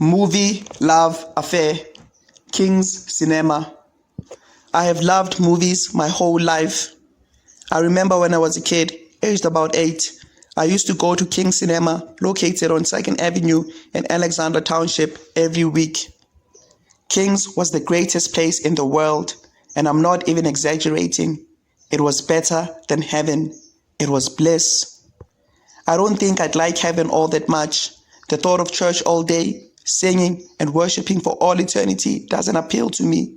Movie love affair. King's Cinema. I have loved movies my whole life. I remember when I was a kid, aged about 8, I used to go to King's Cinema, located on 2nd Avenue in Alexander Township, every week. King's was the greatest place in the world, and I'm not even exaggerating. It was better than heaven. It was bliss. I don't think I'd like heaven all that much. The thought of church all day, singing and worshiping for all eternity doesn't appeal to me.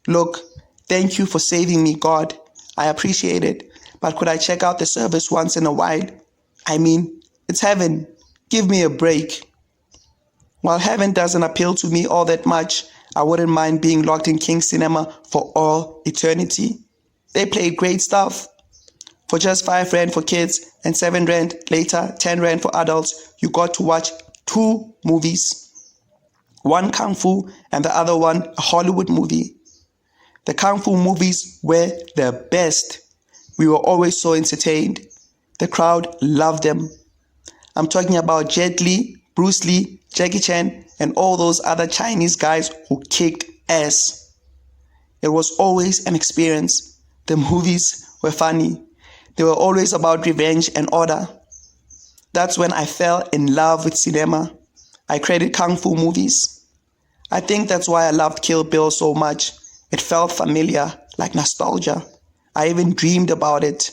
Look, thank you for saving me, God. I appreciate it. But could I check out the service once in a while? I mean, it's heaven. Give me a break. While heaven doesn't appeal to me all that much, I wouldn't mind being locked in King's Cinema for all eternity. They played great stuff. For just 5 Rand for kids and 7 Rand later, 10 Rand for adults, you got to watch 2 movies. One Kung Fu and the other one a Hollywood movie. The Kung Fu movies were the best. We were always so entertained. The crowd loved them. I'm talking about Jet Li, Bruce Lee, Jackie Chan, and all those other Chinese guys who kicked ass. It was always an experience. The movies were funny. They were always about revenge and order. That's when I fell in love with cinema. I credit Kung Fu movies. I think that's why I loved Kill Bill so much. It felt familiar, like nostalgia. I even dreamed about it.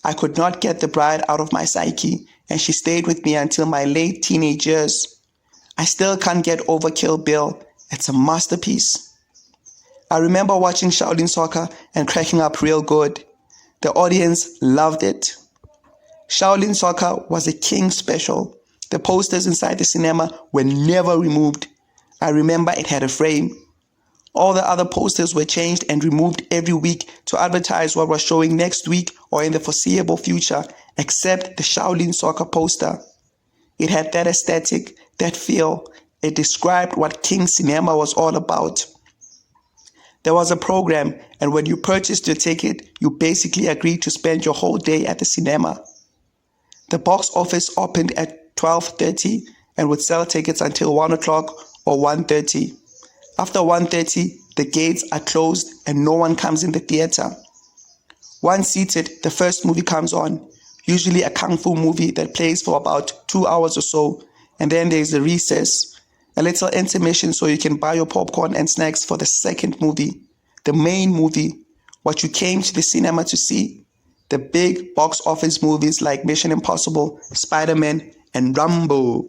I could not get the bride out of my psyche, and she stayed with me until my late teenage years. I still can't get over Kill Bill. It's a masterpiece. I remember watching Shaolin Soccer and cracking up real good. The audience loved it. Shaolin Soccer was a king special. The posters inside the cinema were never removed. I remember it had a frame. All the other posters were changed and removed every week to advertise what was showing next week or in the foreseeable future, except the Shaolin Soccer poster. It had that aesthetic, that feel. It described what King Cinema was all about. There was a program, and when you purchased your ticket, you basically agreed to spend your whole day at the cinema. The box office opened at 12:30 and would sell tickets until 1 o'clock or 1:30. After 1:30, the gates are closed and no one comes in the theater. Once seated, the first movie comes on, usually a Kung Fu movie that plays for about 2 hours or so, and then there's a recess, a little intermission so you can buy your popcorn and snacks for the second movie, the main movie, what you came to the cinema to see, the big box office movies like Mission Impossible, Spider-Man, and Rambo.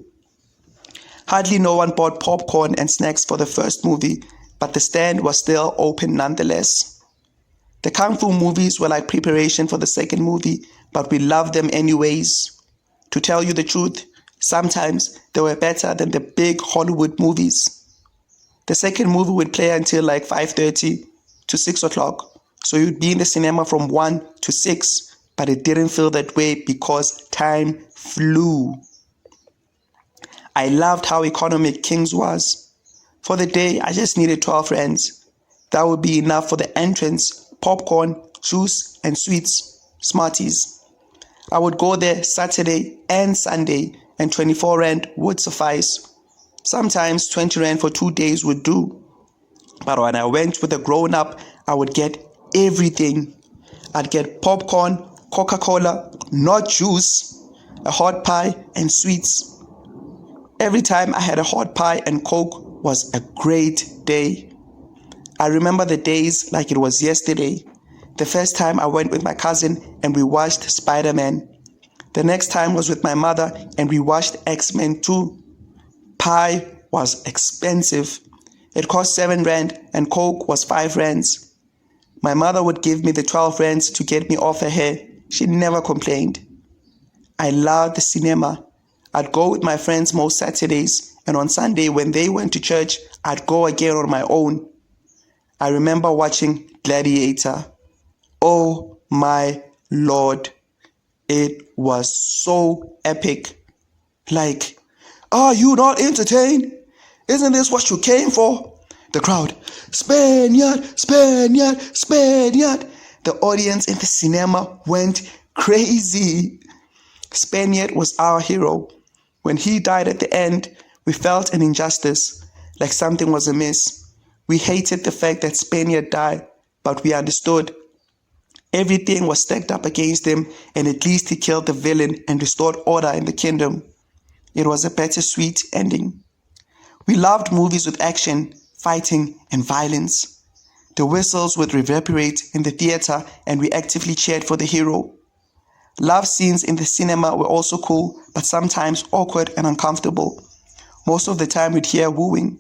Hardly no one bought popcorn and snacks for the first movie, but the stand was still open nonetheless. The Kung Fu movies were like preparation for the second movie, but we loved them anyways. To tell you the truth, sometimes they were better than the big Hollywood movies. The second movie would play until like 5:30 to 6 o'clock, so you'd be in the cinema from 1 to 6, but it didn't feel that way because time flew. I loved how economic King's was. For the day, I just needed 12 rands. That would be enough for the entrance, popcorn, juice, and sweets, Smarties. I would go there Saturday and Sunday, and 24 Rand would suffice. Sometimes 20 Rand for 2 days would do. But when I went with a grown-up, I would get everything. I'd get popcorn, Coca-Cola, not juice, a hot pie, and sweets. Every time I had a hot pie and Coke was a great day. I remember the days like it was yesterday. The first time I went with my cousin and we watched Spider-Man. The next time was with my mother and we watched X-Men 2. Pie was expensive. It cost 7 Rand and Coke was 5 Rands. My mother would give me the 12 Rands to get me off her hair. She never complained. I loved the cinema. I'd go with my friends most Saturdays, and on Sunday when they went to church, I'd go again on my own. I remember watching Gladiator. Oh my Lord. It was so epic. Like, are you not entertained? Isn't this what you came for? The crowd, Spaniard, Spaniard, Spaniard. The audience in the cinema went crazy. Spaniard was our hero. When he died at the end, We felt an injustice, like something was amiss. We hated the fact that Spaniard died, but we understood. Everything was stacked up against him, and at least he killed the villain and restored order in the kingdom. It was a bittersweet ending. We loved movies with action, fighting, and violence. The whistles would reverberate in the theater, and we actively cheered for the hero. Love scenes in the cinema were also cool, but sometimes awkward and uncomfortable. Most of the time we'd hear wooing.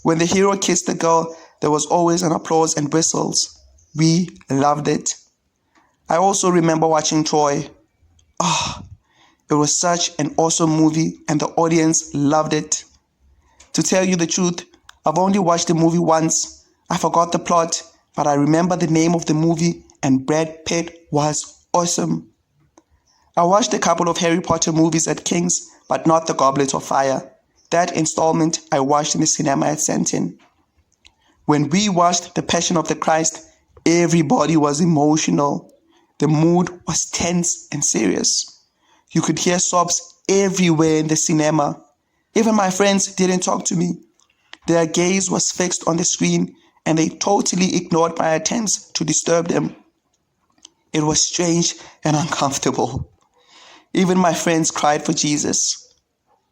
When the hero kissed the girl, there was always an applause and whistles. We loved it. I also remember watching Troy. It was such an awesome movie and the audience loved it. To tell you the truth, I've only watched the movie once. I forgot the plot, but I remember the name of the movie and Brad Pitt was awesome. I watched a couple of Harry Potter movies at King's, but not The Goblet of Fire. That installment I watched in the cinema at Santon. When we watched The Passion of the Christ, everybody was emotional. The mood was tense and serious. You could hear sobs everywhere in the cinema. Even my friends didn't talk to me. Their gaze was fixed on the screen and they totally ignored my attempts to disturb them. It was strange and uncomfortable. Even my friends cried for Jesus.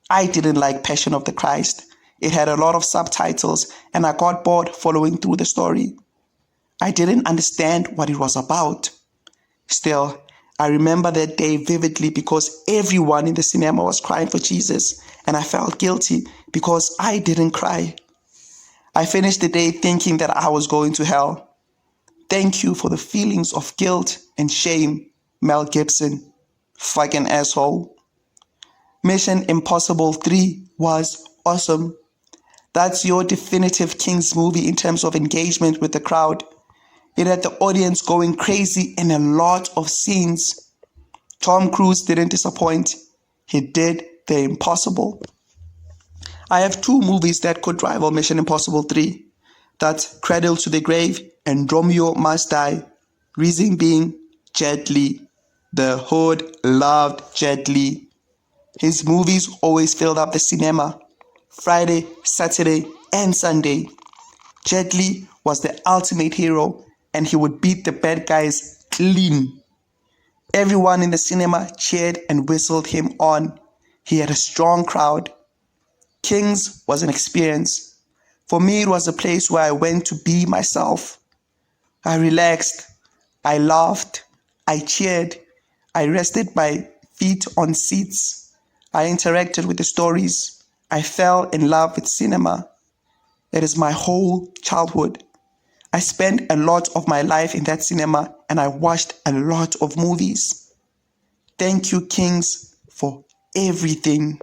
I didn't like Passion of the Christ. It had a lot of subtitles and I got bored following through the story. I didn't understand what it was about. Still, I remember that day vividly because everyone in the cinema was crying for Jesus and I felt guilty because I didn't cry. I finished the day thinking that I was going to hell. Thank you for the feelings of guilt and shame, Mel Gibson. Fucking asshole. Mission Impossible 3 was awesome. That's your definitive King's movie in terms of engagement with the crowd. It had the audience going crazy in a lot of scenes. Tom Cruise didn't disappoint. He did the impossible. I have two movies that could rival Mission Impossible 3. That's Cradle to the Grave and Romeo Must Die. Reason being, Jet Li. The hood loved Jet Li. His movies always filled up the cinema. Friday, Saturday, and Sunday. Jet Li was the ultimate hero and he would beat the bad guys clean. Everyone in the cinema cheered and whistled him on. He had a strong crowd. King's was an experience. For me, it was a place where I went to be myself. I relaxed. I laughed. I cheered. I rested my feet on seats. I interacted with the stories. I fell in love with cinema. It is my whole childhood. I spent a lot of my life in that cinema and I watched a lot of movies. Thank you, Kings, for everything.